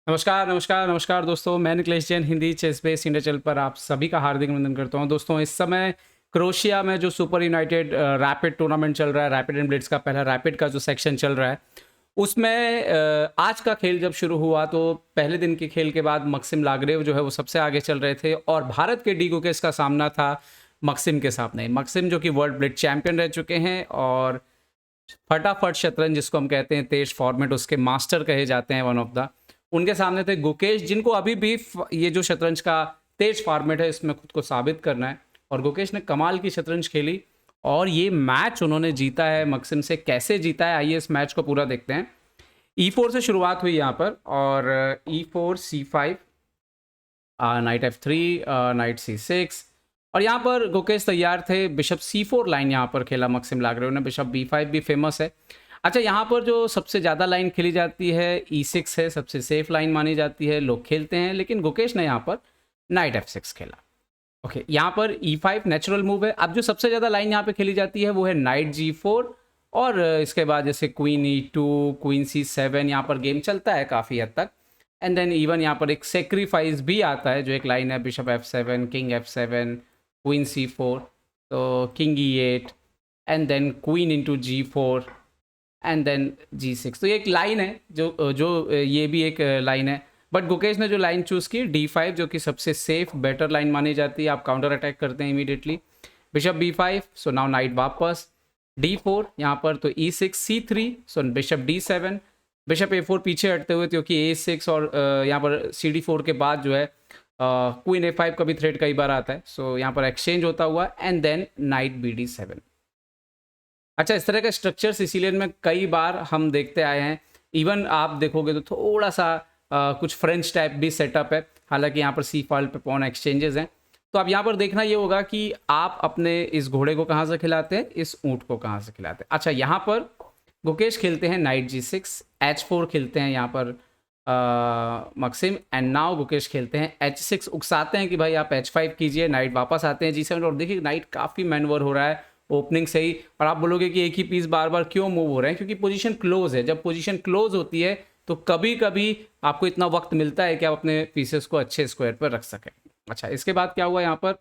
नमस्कार, नमस्कार, नमस्कार दोस्तों, मैं Nikhilesh Jain Hindi chess base India channel पर आप सभी का हार्दिक अभिनंदन करता हूँ। दोस्तों इस समय क्रोएशिया में जो सुपर यूनाइटेड रैपिड टूर्नामेंट चल रहा है, रैपिड एंड ब्लिट्ज का पहला रैपिड का जो सेक्शन चल रहा है, उसमें आज का खेल जब शुरू हुआ तो पहले दिन के खेल के बाद मक्सिम लागरेव जो है वो सबसे आगे चल रहे थे और भारत के डी गुकेश का सामना था मक्सिम के सामने। मक्सिम जो कि वर्ल्ड ब्लिट्ज चैंपियन रह चुके हैं और फटाफट शतरंज जिसको हम कहते हैं, तेज फॉर्मेट, उसके मास्टर कहे जाते हैं, वन ऑफ द। उनके सामने थे गुकेश, जिनको अभी भी ये जो शतरंज का तेज फॉर्मेट है इसमें खुद को साबित करना है। और गुकेश ने कमाल की शतरंज खेली और ये मैच उन्होंने जीता है मक्सिम से। कैसे जीता है, आइए इस मैच को पूरा देखते हैं। E4 से शुरुआत हुई यहाँ पर और E4 C5, night F3, night C6 और यहाँ पर गुकेश तैयार थे। बिशप C4 लाइन यहाँ पर खेला मक्सिम लागरेव ने। बिशप B5 भी फेमस है। अच्छा, यहाँ पर जो सबसे ज़्यादा लाइन खेली जाती है E6 है, सबसे सेफ लाइन मानी जाती है, लोग खेलते हैं, लेकिन गुकेश ने यहाँ पर नाइट F6 खेला। ओके, यहाँ पर E5 नेचुरल मूव है। अब जो सबसे ज़्यादा लाइन यहाँ पे खेली जाती है वो है नाइट G4 और इसके बाद जैसे क्वीन E2, क्वीन C7, यहाँ पर गेम चलता है काफ़ी हद तक। एंड देन इवन यहाँ पर एक सेक्रीफाइस भी आता है, जो एक लाइन है bishop F7, king F7, queen C4, तो king E8 and then queen into G4 and then G6। तो ये एक लाइन है जो ये भी एक लाइन है। बट गुकेश ने जो लाइन चूज़ की D5, जो कि सबसे सेफ बेटर लाइन मानी जाती है। आप काउंटर अटैक करते हैं इमीडिएटली। बिशप B5, सो नाउ नाइट वापस। D4 यहाँ पर, तो E6, C3, सो बिशप D7, बिशप A4 पीछे हटते हुए, क्योंकि A6 और यहाँ पर CD4 के बाद जो है क्वीन A5 का भी थ्रेड कई बार आता है। सो यहाँ पर एक्सचेंज होता हुआ एंड देन नाइट BD7। अच्छा, इस तरह के स्ट्रक्चर्स इसीलिए में कई बार हम देखते आए हैं। इवन आप देखोगे तो थोड़ा सा कुछ फ्रेंच टाइप भी सेटअप है, हालांकि यहाँ पर सी फाइल पे पॉन एक्सचेंजेस हैं। तो अब यहाँ पर देखना ये होगा कि आप अपने इस घोड़े को कहाँ से खिलाते हैं, इस ऊँट को कहाँ से खिलाते हैं। अच्छा, यहाँ पर गुकेश खेलते हैं नाइट G6, H4 खेलते हैं यहाँ पर मक्सिम, एंड नाउ गुकेश खेलते हैं H6, उकसाते हैं कि भाई आप H5 कीजिए। नाइट वापस आते हैं G7 और देखिए नाइट काफ़ी मैनवर हो रहा है ओपनिंग से ही। और आप बोलोगे कि एक ही पीस बार बार क्यों मूव हो रहे हैं, क्योंकि पोजीशन क्लोज है। जब पोजीशन क्लोज होती है तो कभी कभी आपको इतना वक्त मिलता है कि आप अपने पीसेस को अच्छे स्क्वायर पर रख सकें। अच्छा, इसके बाद क्या हुआ यहाँ पर,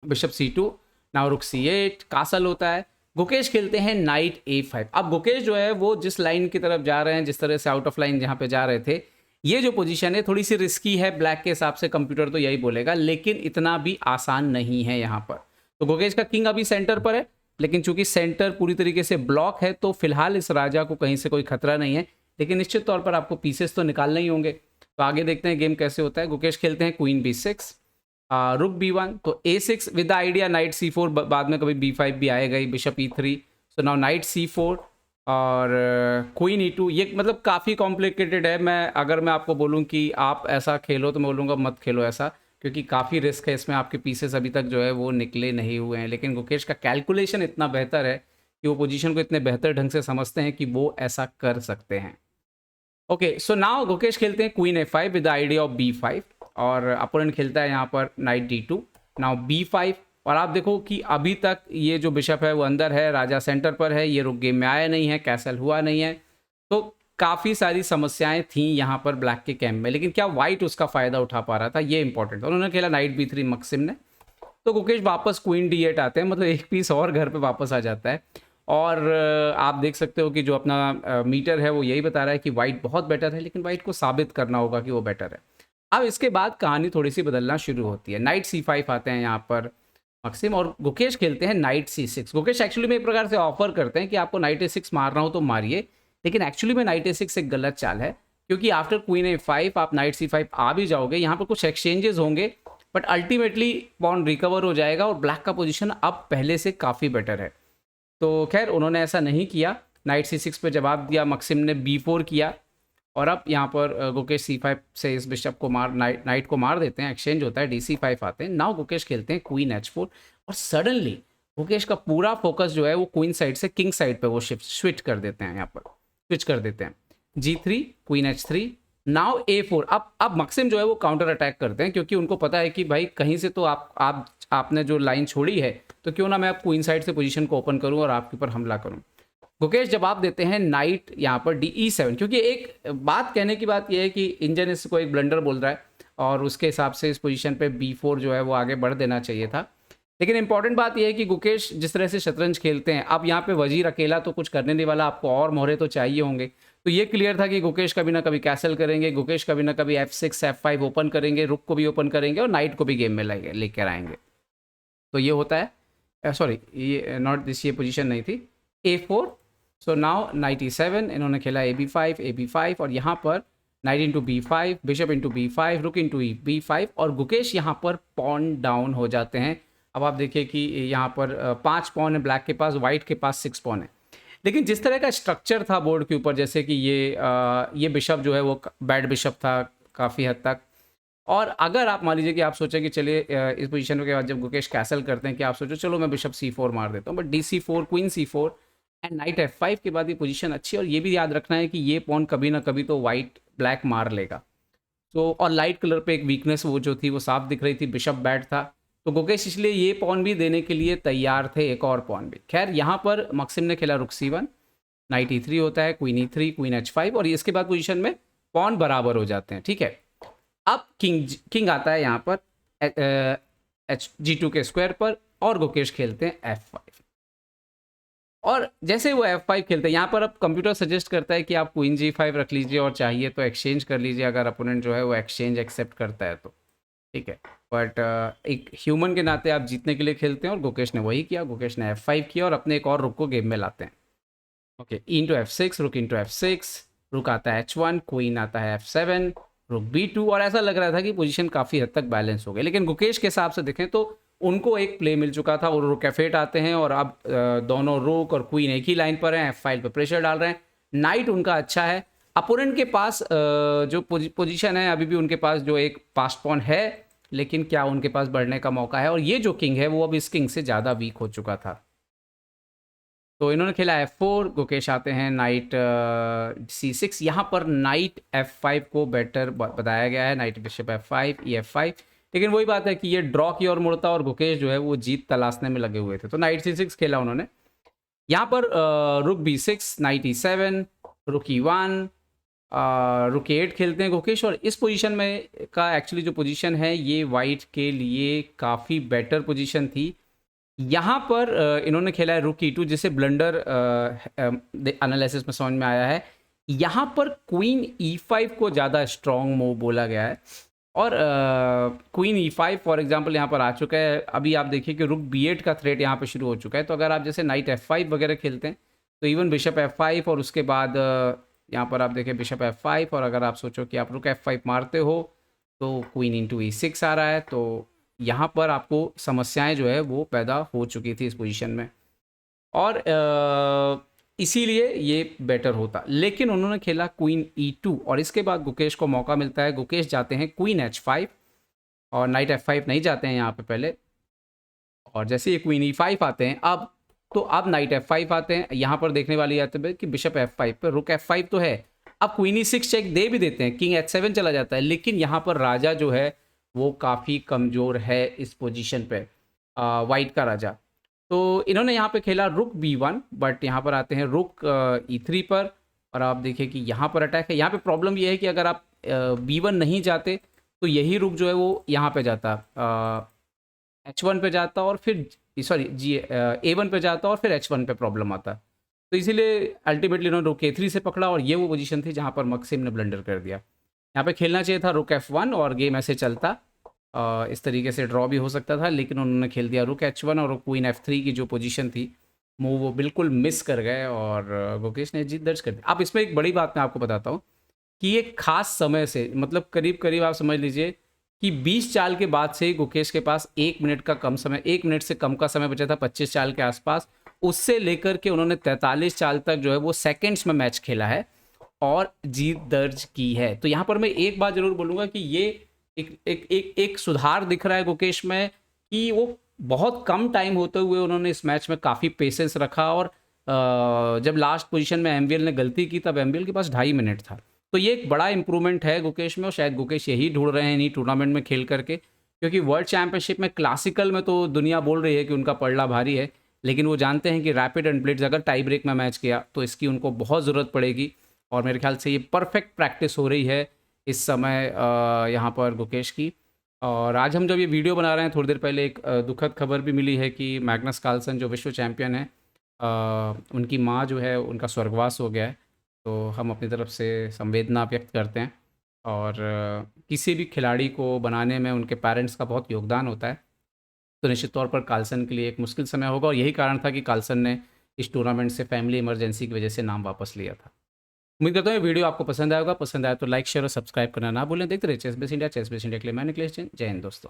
बिशप C2, नाउ रुक C8, कासल होता है। गुकेश खेलते हैं नाइट A5। अब गुकेश जो है वो जिस लाइन की तरफ जा रहे हैं, जिस तरह से आउट ऑफ लाइन जहाँ पे जा रहे थे, ये जो पोजीशन है थोड़ी सी रिस्की है ब्लैक के हिसाब से, कंप्यूटर तो यही बोलेगा, लेकिन इतना भी आसान नहीं है यहाँ पर। तो गुकेश का किंग अभी सेंटर पर है, लेकिन चूंकि सेंटर पूरी तरीके से ब्लॉक है तो फिलहाल इस राजा को कहीं से कोई खतरा नहीं है, लेकिन निश्चित तौर पर आपको पीसेस तो निकालने ही होंगे। तो आगे देखते हैं गेम कैसे होता है। गुकेश खेलते हैं क्वीन B6, रुक B1, तो A6 with the idea night C4, बाद में कभी B5 भी आएगा ही, bishop E3, so now knight C4 और क्वीन E2। ये मतलब काफ़ी कॉम्प्लिकेटेड है। अगर मैं आपको बोलूँ कि आप ऐसा खेलो तो मैं बोलूँगा मत खेलो ऐसा, क्योंकि काफ़ी रिस्क है इसमें। आपके पीसेस अभी तक जो है वो निकले नहीं हुए हैं, लेकिन गुकेश का कैलकुलेशन इतना बेहतर है कि वो पोजीशन को इतने बेहतर ढंग से समझते हैं कि वो ऐसा कर सकते हैं। ओके, सो नाउ गुकेश खेलते हैं queen A5 with the idea of B5 और अपोनेंट खेलता है यहाँ पर नाइट D2, नाउ B5। और आप देखो कि अभी तक ये जो बिशप है वो अंदर है, राजा सेंटर पर है, ये रुक गेम में आया नहीं है, कैसल हुआ नहीं है। तो काफ़ी सारी समस्याएं थी यहाँ पर ब्लैक के कैम्प में, लेकिन क्या वाइट उसका फ़ायदा उठा पा रहा था, ये इंपॉर्टेंट था। उन्होंने खेला नाइट B3 मक्सिम ने, तो गुकेश वापस क्वीन D8 आते हैं, मतलब एक पीस और घर पे वापस आ जाता है। और आप देख सकते हो कि जो अपना मीटर है वो यही बता रहा है कि वाइट बहुत बेटर है, लेकिन वाइट को साबित करना होगा कि वो बेटर है। अब इसके बाद कहानी थोड़ी सी बदलना शुरू होती है। नाइट C5 आते हैं यहाँ पर मक्सिम और गुकेश खेलते हैं नाइट C6। गुकेश एक्चुअली में एक प्रकार से ऑफर करते हैं कि आपको नाइट A6 मारना हो तो मारिए, लेकिन एक्चुअली में नाइट A6 एक गलत चाल है, क्योंकि आफ्टर क्वीन A5 आप नाइट C5 आ भी जाओगे, यहाँ पर कुछ एक्सचेंजेस होंगे, बट अल्टीमेटली पॉन रिकवर हो जाएगा और ब्लैक का पोजीशन अब पहले से काफ़ी बेटर है। तो खैर उन्होंने ऐसा नहीं किया, नाइट C6 पे जवाब दिया, मक्सिम ने B4 किया और अब यहाँ पर गुकेश C5 से इस बिशप को नाइट को मार देते हैं, एक्सचेंज होता है, D5 आते हैं। नाउ गुकेश खेलते हैं क्वीन H4 और सडनली गुकेश का पूरा फोकस जो है वो क्वीन साइड से किंग साइड पे वो स्विच कर देते हैं, यहाँ पर स्विच कर देते हैं। G3, queen H3, now A4। अब मक्सिम जो है वो काउंटर अटैक करते हैं, क्योंकि उनको पता है कि भाई कहीं से तो आपने जो लाइन छोड़ी है, तो क्यों ना मैं आप क्वीन साइड से पोजीशन को ओपन करूं और आपके ऊपर हमला करूं। गुकेश जवाब देते हैं नाइट यहाँ पर DE7, क्योंकि एक बात कहने की बात यह है कि इंजन इसको एक ब्लंडर बोल रहा है और उसके हिसाब से इस पोजीशन पे B4 जो है वो आगे बढ़ देना चाहिए था। लेकिन इंपॉर्टेंट बात यह है कि गुकेश जिस तरह से शतरंज खेलते हैं, अब यहाँ पे वजीर अकेला तो कुछ करने नहीं वाला, आपको और मोहरे तो चाहिए होंगे। तो ये क्लियर था कि गुकेश कभी ना कभी कैसल करेंगे, गुकेश कभी ना कभी F6 F5 ओपन करेंगे, रुक को भी ओपन करेंगे और नाइट को भी गेम में लेकर आएंगे। तो ये होता है, सॉरी ये नॉट दिस, ये पोजीशन नहीं थी, A4। सो नाउ नाइट E7, इन्होंने खेला AB5 और यहाँ पर night into B5, bishop into B5, रुक इंटू B5 और गुकेश यहाँ पर पॉन डाउन हो जाते हैं। अब आप देखिए कि यहाँ पर 5 पॉन है ब्लैक के पास, वाइट के पास 6 पॉन है। लेकिन जिस तरह का स्ट्रक्चर था बोर्ड के ऊपर, जैसे कि ये बिशप जो है वो बैड बिशप था काफ़ी हद तक। और अगर आप मान लीजिए कि आप सोचें कि चलिए इस पोजीशन के बाद जब गुकेश कैसल करते हैं कि आप सोचो चलो मैं बिशप C4 मार देता हूँ, but D4, queen C4 and night F5 के बाद ये पोजीशन अच्छी है। और ये भी याद रखना है कि ये पॉन कभी ना कभी तो वाइट ब्लैक मार लेगा। तो और लाइट कलर पे एक वीकनेस वो जो थी वो साफ दिख रही थी, बिशप बैड था। तो गुकेश इसलिए ये पॉन भी देने के लिए तैयार थे, एक और पॉन भी। खैर यहाँ पर मक्सिम ने खेला रुक C1, नाइट E3 होता है, क्वीन E3, क्वीन H5 और इसके बाद पोजीशन में पॉन बराबर हो जाते हैं। ठीक है, अब किंग आता है यहाँ पर G2 के स्क्वायर पर और गुकेश खेलते हैं F5। और जैसे वो F5 खेलते हैं यहाँ पर अब कंप्यूटर सजेस्ट करता है कि आप क्वीन G5 रख लीजिए और चाहिए तो एक्सचेंज कर लीजिए, अगर अपोनेंट जो है वो एक्सचेंज एक्सेप्ट करता है तो। ठीक है, बट एक ह्यूमन के नाते आप जीतने के लिए खेलते हैं और गुकेश ने वही किया। गुकेश ने F5 किया और अपने एक और रुक को गेम में लाते हैं। ओके, ई इंटू F6, रुक इंटू F6, रुक आता है H1, क्वीन आता है F7, रुक B2 और ऐसा लग रहा था कि पोजीशन काफ़ी हद तक बैलेंस हो गई। लेकिन गुकेश के हिसाब से देखें तो उनको एक प्ले मिल चुका था और रुक F8 आते हैं और अब दोनों रुक और क्वीन एक ही लाइन पर हैं, F5 पे प्रेशर डाल रहे हैं। नाइट उनका अच्छा है, अपोनेंट के पास जो पोजीशन है अभी भी उनके पास जो एक पास्ट पॉन है, लेकिन क्या उनके पास बढ़ने का मौका है। और ये जो किंग है वो अब इस किंग से ज़्यादा वीक हो चुका था। तो इन्होंने खेला F4, गुकेश आते हैं नाइट C6। यहाँ पर नाइट F5 को बेटर बताया गया है, नाइट बिशप F5, E5। लेकिन वही बात है कि ये ड्रॉ की ओर मुड़ता और गुकेश जो है वो जीत तलाशने में लगे हुए थे। तो नाइट C6 खेला उन्होंने। यहाँ पर रुक B6, नाइट E7, रुक E1, रुक E8 खेलते हैं गुकेश। और इस पोजीशन में का एक्चुअली जो पोजीशन है ये वाइट के लिए काफ़ी बेटर पोजीशन थी। यहाँ पर इन्होंने खेला है रुक E2, जिसे ब्लंडर एनालिसिस में समझ में आया है। यहाँ पर क्वीन E5 को ज़्यादा स्ट्रॉन्ग मूव बोला गया है और क्वीन E5 फॉर एग्जांपल यहाँ पर आ चुका है। अभी आप देखिए कि रुक B8 का थ्रेट यहाँ पे शुरू हो चुका है। तो अगर आप जैसे नाइट F5 वगैरह खेलते हैं तो इवन बिशप F5 और उसके बाद यहाँ पर आप देखिए बिशप F5 और अगर आप सोचो कि आप रुक F5 मारते हो तो क्वीन इंटू E6 आ रहा है। तो यहाँ पर आपको समस्याएं जो है वो पैदा हो चुकी थी इस पोजीशन में और इसीलिए ये बेटर होता। लेकिन उन्होंने खेला क्वीन E2 और इसके बाद गुकेश को मौका मिलता है। गुकेश जाते हैं क्वीन H5 और नाइट F5 नहीं जाते हैं यहाँ पे पहले। और जैसे ये क्वीन E5 आते हैं अब नाइट F5 आते हैं। यहाँ पर देखने वाली बात है कि बिशप F5 पे रुक F5 तो है, अब क्वीन E6 चेक दे भी देते हैं, किंग H7 चला जाता है। लेकिन यहाँ पर राजा जो है वो काफ़ी कमज़ोर है इस पोजीशन पे, वाइट का राजा। तो इन्होंने यहाँ पे खेला रुक B1, बट यहाँ पर आते हैं रुक E3 पर और आप देखिए कि यहाँ पर अटैक है। यहाँ पे प्रॉब्लम ये है कि अगर आप B1 नहीं जाते तो यही रुक जो है वो यहाँ पे जाता, H1 पे जाता और फिर A1 पे जाता और फिर H1 पे प्रॉब्लम आता। तो इसीलिए अल्टीमेटली इन्होंने रुक A3 से पकड़ा और ये वो पोजीशन थी जहाँ पर मक्सिम ने ब्लंडर कर दिया। यहाँ पे खेलना चाहिए था रुक F1 और गेम ऐसे चलता, इस तरीके से ड्रॉ भी हो सकता था। लेकिन उन्होंने खेल दिया रुक H1 और क्वीन F3 की जो पोजीशन थी मूव वो बिल्कुल मिस कर गए और गुकेश ने जीत दर्ज कर दी। अब इसमें एक बड़ी बात मैं आपको बताता हूँ कि एक खास समय से मतलब करीब आप समझ लीजिए कि 20 चाल के बाद से गुकेश के पास 1 मिनट का कम समय, 1 मिनट से कम का समय बचा था 25 चाल के आसपास। उससे लेकर के उन्होंने 43 चाल तक जो है वो सेकेंड्स में मैच खेला है और जीत दर्ज की है। तो यहाँ पर मैं एक बात जरूर बोलूँगा कि ये एक सुधार दिख रहा है गुकेश में कि वो बहुत कम टाइम होते हुए उन्होंने इस मैच में काफ़ी पेशेंस रखा और जब लास्ट पोजीशन में एमवीएल ने गलती की तब एमवीएल के पास 2.5 मिनट था। तो ये एक बड़ा इंप्रूवमेंट है गुकेश में और शायद गुकेश यही ढूंढ रहे हैं इन्हीं टूर्नामेंट में खेल करके, क्योंकि वर्ल्ड चैंपियनशिप में क्लासिकल में तो दुनिया बोल रही है कि उनका पलड़ा भारी है, लेकिन वो जानते हैं कि रैपिड एंड ब्लिट्स अगर टाई ब्रेक में मैच किया तो इसकी उनको बहुत ज़रूरत पड़ेगी, और मेरे ख्याल से ये परफेक्ट प्रैक्टिस हो रही है इस समय यहाँ पर गुकेश की। और आज हम जब ये वीडियो बना रहे हैं, थोड़ी देर पहले एक दुखद खबर भी मिली है कि मैग्नस कार्लसन जो विश्व चैंपियन है, उनकी माँ जो है उनका स्वर्गवास हो गया है। तो हम अपनी तरफ से संवेदना व्यक्त करते हैं, और किसी भी खिलाड़ी को बनाने में उनके पेरेंट्स का बहुत योगदान होता है। तो निश्चित तौर पर कार्लसन के लिए एक मुश्किल समय होगा, और यही कारण था कि कार्लसन ने इस टूर्नामेंट से फैमिली इमरजेंसी की वजह से नाम वापस लिया था। उम्मीद करता हूँ ये वीडियो आपको पसंद आएगा। पसंद आया तो लाइक शेयर और सब्सक्राइब करना ना भूलें। देखते रहिए chess base India. Chess base India के लिए मैं निकलेश जैन। जय हिंद दोस्तों।